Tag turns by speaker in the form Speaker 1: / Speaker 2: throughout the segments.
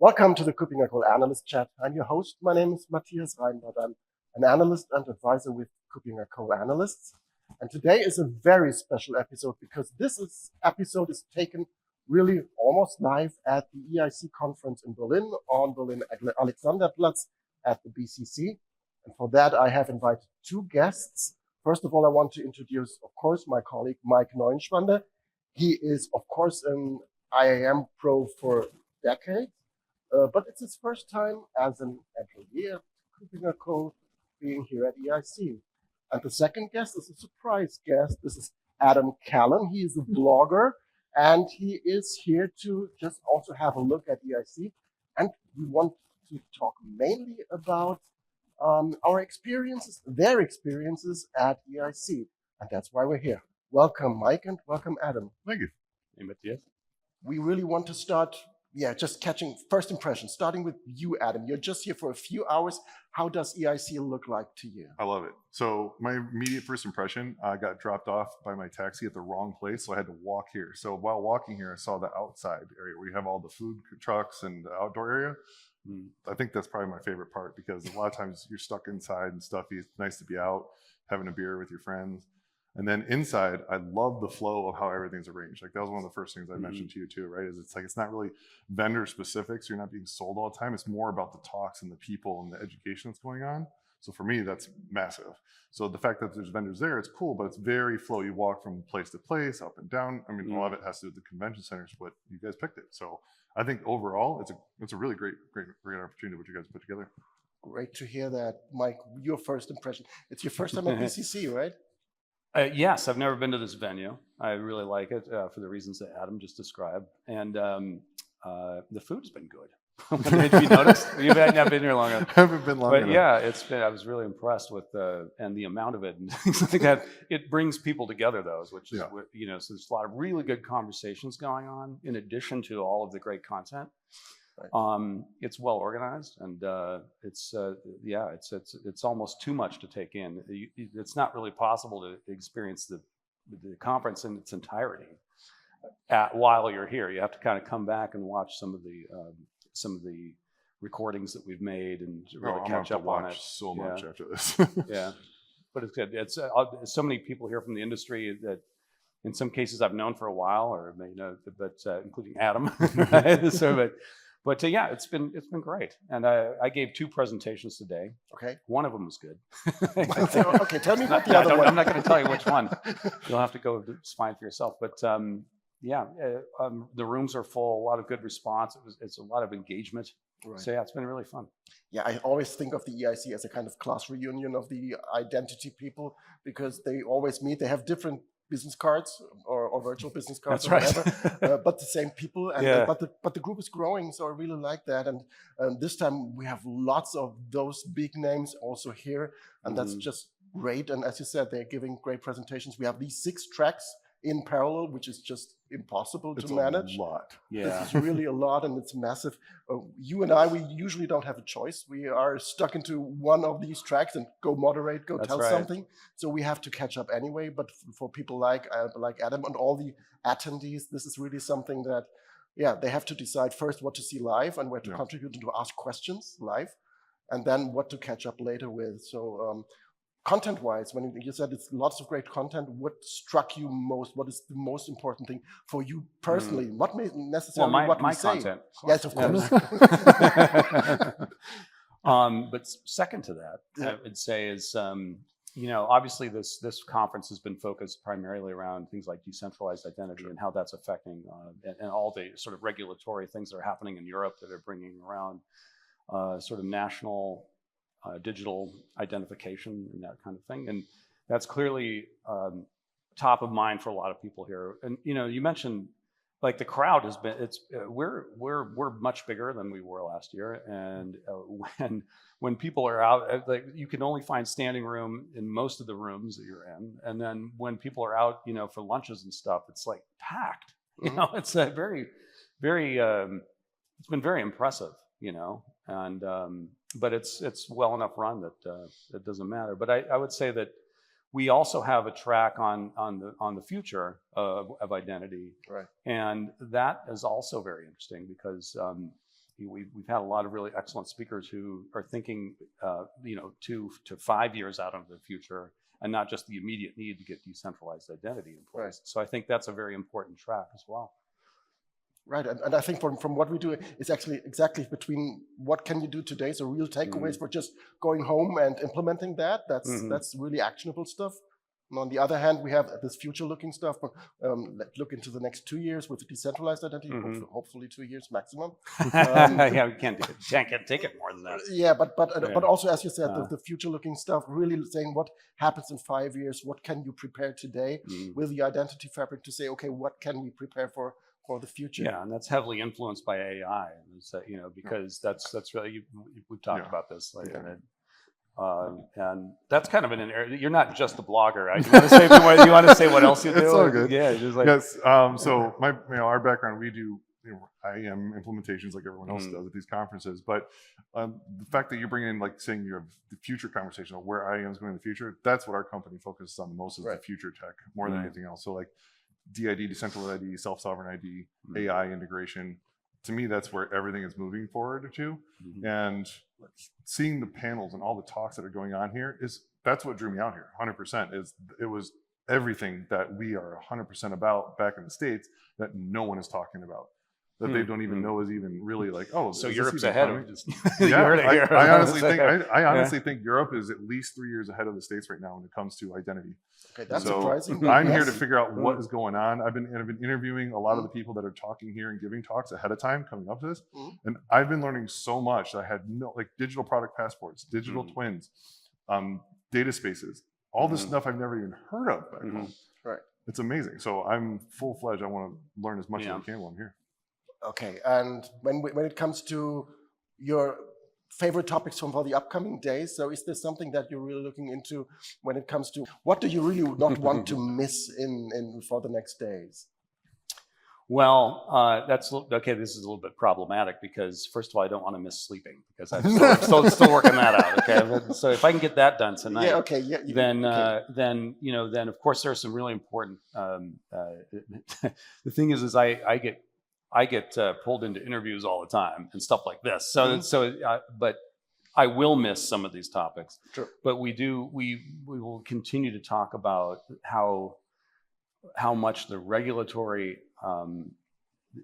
Speaker 1: Welcome to the KuppingerCole Analyst Chat. I'm your host. My name is Matthias Reinwarth. I'm an analyst and advisor with KuppingerCole Analysts. And today is a very special episode because episode is taken really almost live at the EIC conference in Berlin on Berlin Alexanderplatz at the BCC. And for that, I have invited two guests. First of all, I want to introduce, of course, my colleague, Mike Neuenschwander. He is, of course, an IAM pro for decades. But it's his first time as an employee at KuppingerCole being here at EIC. And the second guest is a surprise guest. This is Adam Callen. He is a blogger, and he is here to just also have a look at EIC. And we want to talk mainly about our experiences, their experiences at EIC. And that's why we're here. Welcome, Mike, and welcome, Adam.
Speaker 2: Thank you. Hey, Matthias.
Speaker 1: We really want to start just catching first impressions, starting with you, Adam. You're just here for a few hours. How does EIC look like to you?
Speaker 2: I love it. So my immediate first impression, I got dropped off by my taxi at the wrong place, so I had to walk here. So while walking here, I saw the outside area where you have all the food trucks and the outdoor area. I think that's probably my favorite part because a lot of times you're stuck inside and stuffy. It's nice to be out, having a beer with your friends. And then inside, I love the flow of how everything's arranged. Like that was one of the first things I mentioned to you too, right? Is it's not really vendor specific, so you're not being sold all the time. It's more about the talks and the people and the education that's going on. So for me, that's massive. So the fact that there's vendors there, it's cool, but it's very flow. You walk from place to place, up and down. I mean, a lot of it has to do with the convention centers, but you guys picked it. So I think overall, it's a really great opportunity what you guys put together.
Speaker 1: Great to hear that, Mike. Your first impression. It's your first time at BCC, right?
Speaker 3: Yes, I've never been to this venue. I really like it for the reasons that Adam just described. And the food's been good. Have you noticed? You've not been here long enough.
Speaker 2: I haven't been long enough.
Speaker 3: But yeah, I was really impressed with the amount of it and things like that. It brings people together, though, which is, so there's a lot of really good conversations going on in addition to all of the great content. Right. It's well organized, and it's almost too much to take in. It's not really possible to experience the conference in its entirety while you're here. You have to kind of come back and watch some of the recordings that we've made and really catch up on it.
Speaker 2: So much after this.
Speaker 3: Yeah, but it's good. It's so many people here from the industry that. In some cases, I've known for a while, but including Adam. But yeah, it's been great, and I gave two presentations today.
Speaker 1: Okay,
Speaker 3: one of them was good.
Speaker 1: Okay, tell me about the other one.
Speaker 3: I'm not going to tell you which one. You'll have to go find for yourself. But the rooms are full. A lot of good response. It's a lot of engagement. Right. So yeah, it's been really fun.
Speaker 1: Yeah, I always think of the EIC as a kind of class reunion of the identity people because they always meet. They have different business cards or virtual business cards.
Speaker 3: That's
Speaker 1: or whatever, but the same people. And, but the group is growing, so I really like that. And this time we have lots of those big names also here, and that's just great. And as you said, they're giving great presentations. We have these 6 tracks in parallel, which is just impossible to manage.
Speaker 2: It's a lot.
Speaker 1: Yeah. This is really a lot, and it's massive. You and I, we usually don't have a choice. We are stuck into one of these tracks and go moderate, tell something. So we have to catch up anyway. But for people like Adam and all the attendees, this is really something that, they have to decide first what to see live and where to contribute and to ask questions live, and then what to catch up later with. So content-wise, when you said it's lots of great content, what struck you most? What is the most important thing for you personally? Not necessarily what we say.
Speaker 3: Content.
Speaker 1: Yes, of course.
Speaker 3: But second to that, I would say is, obviously this conference has been focused primarily around things like decentralized identity and how that's affecting and all the sort of regulatory things that are happening in Europe that are bringing around sort of national digital identification and that kind of thing. And that's clearly top of mind for a lot of people here. And, you mentioned like the crowd has been, we're much bigger than we were last year. And when people are out, like you can only find standing room in most of the rooms that you're in. And then when people are out, for lunches and stuff, it's like packed, it's a very, very, it's been very impressive, and, but it's well enough run that it doesn't matter. But I would say that we also have a track on the future of identity,
Speaker 1: right?
Speaker 3: And that is also very interesting because we've had a lot of really excellent speakers who are thinking, 2 to 5 years out into the future, and not just the immediate need to get decentralized identity in place.
Speaker 1: Right.
Speaker 3: So I think that's a very important track as well.
Speaker 1: Right, and I think from what we do, it's actually exactly between what can you do today, so real takeaways for just going home and implementing that. That's really actionable stuff. And on the other hand, we have this future-looking stuff. Let's look into the next 2 years with decentralized identity, hopefully 2 years maximum.
Speaker 3: Yeah, we can't take it more than that.
Speaker 1: Yeah, but also, as you said, the future-looking stuff, really saying what happens in 5 years, what can you prepare today with the identity fabric to say, okay, what can we prepare for the future?
Speaker 3: Yeah, and that's heavily influenced by AI, because that's really we've talked about this, and that's kind of an area. You're not just a blogger, right? You want to say what else you do?
Speaker 2: It's all good.
Speaker 3: Yeah, just like
Speaker 2: yes. So our background, we do IAM implementations like everyone else does at these conferences. But the fact that you bring in, like, saying you have the future conversation of where IAM is going in the future, that's what our company focuses on the most, is the future tech more than anything else. So like DID, decentralized ID, self-sovereign ID, AI integration. To me, that's where everything is moving forward to. And seeing the panels and all the talks that are going on here, that's what drew me out here. 100% it was everything that we are 100% about back in the States that no one is talking about, that they don't even know is even really like, oh,
Speaker 3: so Europe's ahead of just
Speaker 2: I honestly think Europe is at least 3 years ahead of the States right now when it comes to identity.
Speaker 1: Okay, that's surprising.
Speaker 2: I'm here to figure out what is going on. I've been interviewing a lot of the people that are talking here and giving talks ahead of time coming up to this. And I've been learning so much. I had like digital product passports, digital twins, data spaces, all this stuff I've never even heard of back home.
Speaker 1: Right.
Speaker 2: It's amazing. So I'm full-fledged. I want to learn as much as I can while I'm here.
Speaker 1: Okay, and when it comes to your favorite topics for the upcoming days, so is there something that you're really looking into when it comes to what do you really not want to miss in for the next days?
Speaker 3: Well, that's okay. This is a little bit problematic because, first of all, I don't want to miss sleeping because I'm still working that out. Okay, so if I can get that done tonight, then of course there's some really important. The thing is I get pulled into interviews all the time and stuff like this. But I will miss some of these topics.
Speaker 1: Sure.
Speaker 3: But we will continue to talk about how much the regulatory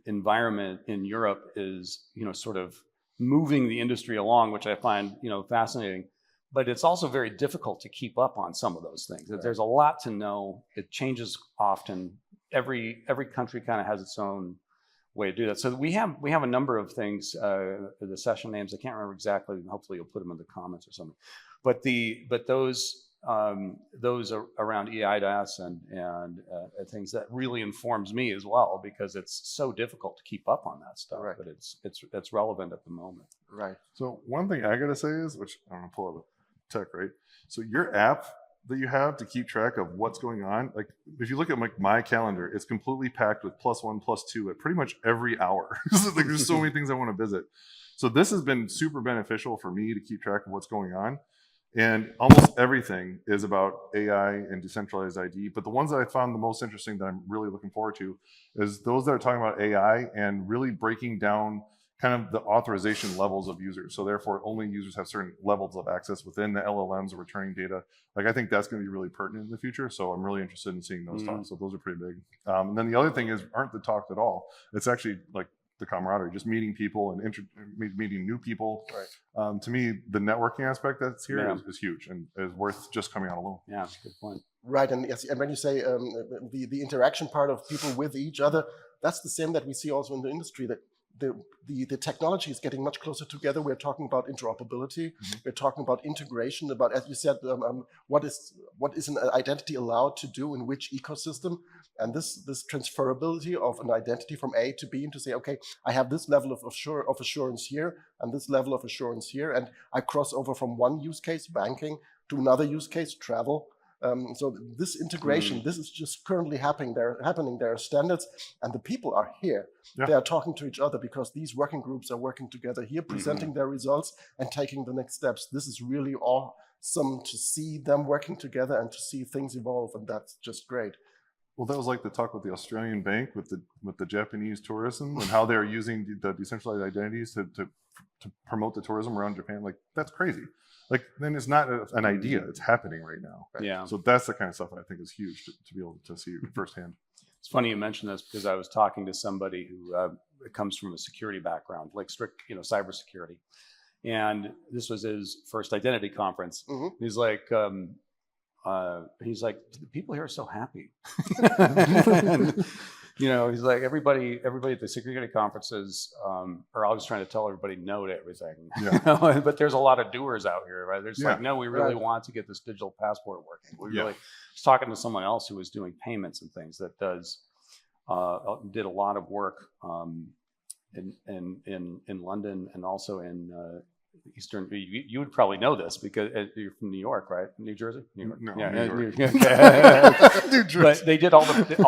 Speaker 3: environment in Europe is, sort of moving the industry along, which I find, fascinating. But it's also very difficult to keep up on some of those things. Right. There's a lot to know. It changes often. Every country kind of has its own way to do that. So we have a number of things. The session names I can't remember exactly. Hopefully you'll put them in the comments or something. But those are around EIDAS and things that really informs me as well, because it's so difficult to keep up on that stuff. Right. But it's relevant at the moment.
Speaker 1: Right.
Speaker 2: So one thing I gotta say is, which I'm gonna pull up a tech, right? So your app that you have to keep track of what's going on, like if you look at my calendar, it's completely packed with +1, +2 at pretty much every hour. Like, there's so many things I want to visit. So this has been super beneficial for me to keep track of what's going on. And almost everything is about AI and decentralized ID. But the ones that I found the most interesting that I'm really looking forward to is those that are talking about AI and really breaking down kind of the authorization levels of users. So therefore, only users have certain levels of access within the LLMs or returning data. Like, I think that's going to be really pertinent in the future. So I'm really interested in seeing those talks. So those are pretty big. And then the other thing aren't the talks at all. It's actually like the camaraderie, just meeting people and meeting new people. Right. To me, the networking aspect that's here is huge and is worth just coming out alone.
Speaker 3: Yeah, good point.
Speaker 1: Right, and yes, and when you say the interaction part of people with each other, that's the same that we see also in the industry, that the technology is getting much closer together. We're talking about interoperability. We're talking about integration, about, as you said, what is an identity allowed to do in which ecosystem, and this transferability of an identity from A to B, and to say, okay, I have this level of assurance here and this level of assurance here, and I cross over from one use case, banking, to another use case, travel. So this integration, this is just currently happening. There are standards, and the people are here. Yeah. They are talking to each other because these working groups are working together here, presenting their results and taking the next steps. This is really awesome to see them working together and to see things evolve, and that's just great.
Speaker 2: Well, that was like the talk with the Australian bank with the Japanese tourism and how they're using the decentralized identities to promote the tourism around Japan. Like, that's crazy. Like, then it's not an idea; it's happening right now.
Speaker 3: Right? Yeah.
Speaker 2: So that's the kind of stuff I think is huge to be able to see firsthand.
Speaker 3: It's funny you mention this because I was talking to somebody who comes from a security background, like strict, cybersecurity, and this was his first identity conference.
Speaker 1: Mm-hmm.
Speaker 3: He's like, the people here are so happy. And, he's like, everybody at the security conferences are always trying to tell everybody no to everything.
Speaker 2: Yeah.
Speaker 3: But there's a lot of doers out here, right? There's like, no, we really
Speaker 1: Right.
Speaker 3: want to get this digital passport working. We
Speaker 2: Yeah.
Speaker 3: really. I was talking to someone else who was doing payments and things that did a lot of work in London and also in Eastern. You would probably know this because you're from New York, right? New Jersey? New York.
Speaker 2: No,
Speaker 3: Yeah,
Speaker 2: New York.
Speaker 3: New Jersey. But they did all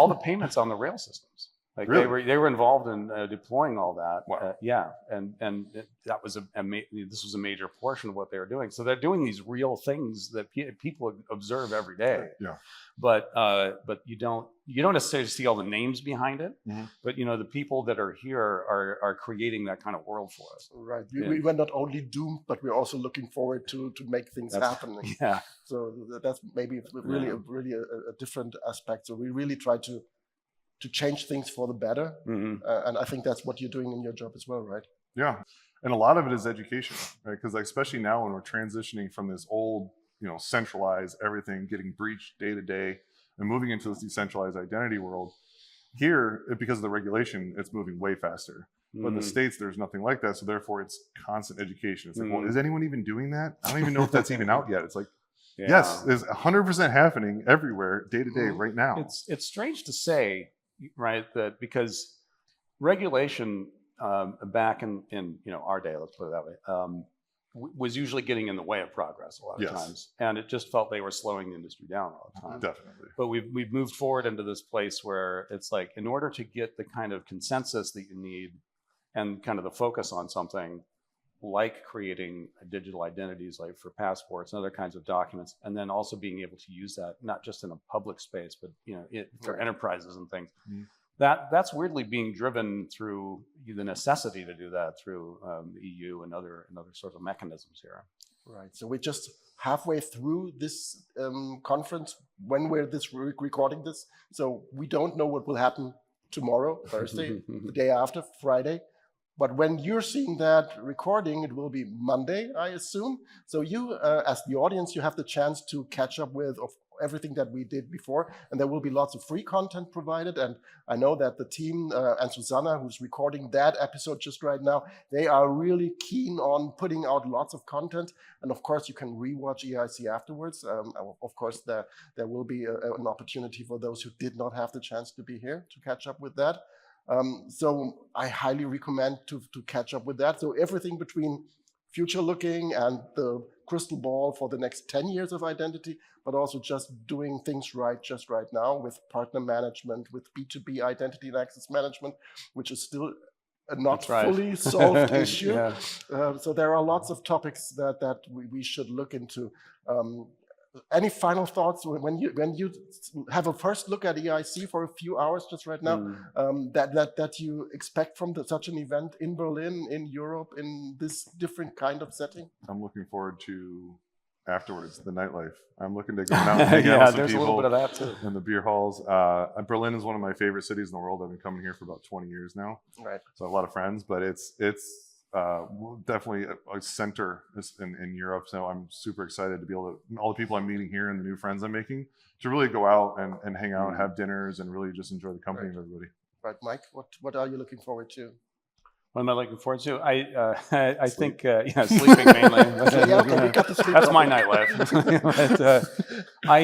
Speaker 3: the payments on the rail systems. Like
Speaker 2: Really?
Speaker 3: they were involved in deploying all that.
Speaker 2: Wow.
Speaker 3: That was this was a major portion of what they were doing. So they're doing these real things that people observe every day.
Speaker 2: Yeah.
Speaker 3: But you don't necessarily see all the names behind it.
Speaker 2: Mm-hmm.
Speaker 3: But the people that are here are creating that kind of world for us.
Speaker 1: Right. We were not only doomed, but we're also looking forward to make things happen.
Speaker 3: Yeah.
Speaker 1: So that's maybe really a different aspect. So we really try to change things for the better.
Speaker 3: Mm-hmm.
Speaker 1: And I think that's what you're doing in your job as well, right?
Speaker 2: Yeah. And a lot of it is education, right? Because especially now when we're transitioning from this old, centralized everything, getting breached day to day, and moving into this decentralized identity world, here, because of the regulation, it's moving way faster. But in the States, there's nothing like that. So therefore, it's constant education. It's like, well, is anyone even doing that? I don't even know if that's even out yet. It's like, yes, there's 100% happening everywhere, day to day, right now.
Speaker 3: It's strange to say, right, that because regulation back in our day, let's put it that way, was usually getting in the way of progress a lot of times, and it just felt they were slowing the industry down all the time.
Speaker 2: Definitely.
Speaker 3: But we've moved forward into this place where it's like, in order to get the kind of consensus that you need and kind of the focus on something like creating digital identities, like for passports and other kinds of documents, and then also being able to use that not just in a public space, but for enterprises and things. Mm-hmm. That's weirdly being driven through the necessity to do that through the EU and other sorts of mechanisms here.
Speaker 1: Right. So we're just halfway through this conference when we're recording this. So we don't know what will happen tomorrow, Thursday, the day after, Friday. But when you're seeing that recording, it will be Monday, I assume. So you, as the audience, you have the chance to catch up with everything that we did before. And there will be lots of free content provided. And I know that the team and Susanna, who's recording that episode just right now, they are really keen on putting out lots of content. And of course, you can rewatch EIC afterwards. Of course, there will be an opportunity for those who did not have the chance to be here to catch up with that. So I highly recommend to catch up with that. So everything between future looking and the crystal ball for the next 10 years of identity, but also just doing things right just right now with partner management, with B2B identity and access management, which is still a not fully solved issue. So there are lots of topics that we should look into. Any final thoughts when you have a first look at EIC for a few hours just right now, that you expect from such an event in Berlin, in Europe, in this different kind of setting?
Speaker 2: I'm looking forward to afterwards, the nightlife. I'm looking to go out and hang out with some
Speaker 3: there's
Speaker 2: people
Speaker 3: a little bit of that too.
Speaker 2: In the beer halls. Berlin is one of my favorite cities in the world. I've been coming here for about 20 years now.
Speaker 1: Right.
Speaker 2: So I have a lot of friends, but it's definitely a center in Europe. So I'm super excited to be able to, all the people I'm meeting here and the new friends I'm making, to really go out and hang out and have dinners and really just enjoy the company of everybody.
Speaker 1: Right, Mike, what are you looking forward to?
Speaker 3: What am I looking forward to? I think sleeping mainly.
Speaker 1: Okay, we got the sleep.
Speaker 3: That's my nightlife. But,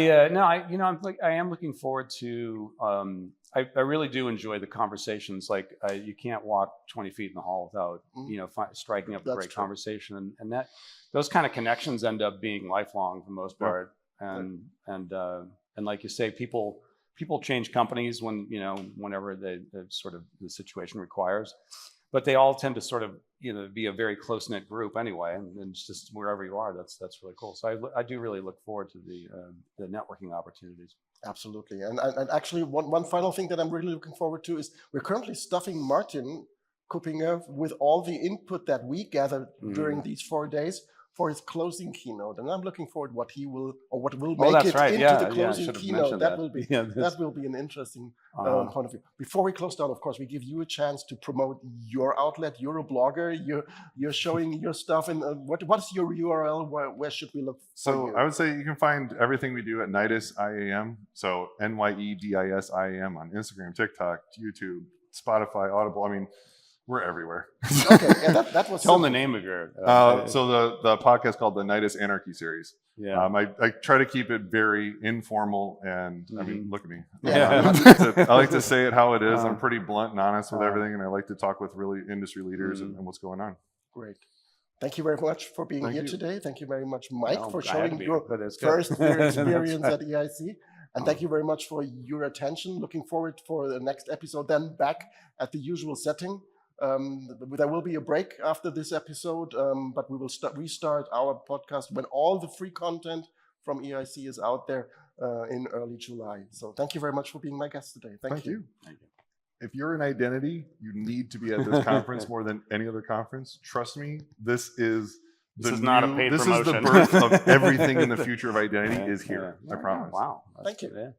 Speaker 3: I am looking forward to. I really do enjoy the conversations. Like you can't walk 20 feet in the hall without striking up a great conversation, and that those kind of connections end up being lifelong for the most part. And like you say, people change companies whenever the situation requires. but they all tend to sort of be a very close knit group anyway, and it's just wherever you are, that's really cool. So I do really look forward to the networking opportunities.
Speaker 1: Absolutely, and actually one final thing that I'm really looking forward to is we're currently stuffing Martin Kuppinger with all the input that we gathered during these 4 days for his closing keynote, and I'm looking forward what he will or what will make it into the closing keynote. That will be that will be an interesting point of view. Before we close down, of course, we give you a chance to promote your outlet. You're a blogger. You're showing your stuff, and what's your URL? Where should we look?
Speaker 2: So I would say you can find everything we do at Nyedis IAM. So Nyedis IAM on Instagram, TikTok, YouTube, Spotify, Audible. I mean, we're everywhere.
Speaker 1: Okay, and that was
Speaker 3: tell them the name of your.
Speaker 2: So the podcast called the Nyedis Anarchy Series.
Speaker 3: Yeah.
Speaker 2: I try to keep it very informal, and I mean, look at me.
Speaker 3: Yeah.
Speaker 2: I like to say it how it is. I'm pretty blunt and honest with everything, and I like to talk with really industry leaders and what's going on.
Speaker 1: Great. Thank you very much for being here today. Thank you very much, Mike, for showing your
Speaker 3: first
Speaker 1: experience at EIC. And thank you very much for your attention. Looking forward for the next episode, then back at the usual setting. There will be a break after this episode, but we will restart our podcast when all the free content from EIC is out there in early July. So thank you very much for being my guest today. Thank you.
Speaker 2: Thank you. If you're an identity, you need to be at this conference more than any other conference. Trust me, this is
Speaker 3: not a paid promotion.
Speaker 2: This is the birth of everything in the future of identity is here. I promise.
Speaker 3: Wow.
Speaker 1: Thank you.
Speaker 3: Yeah.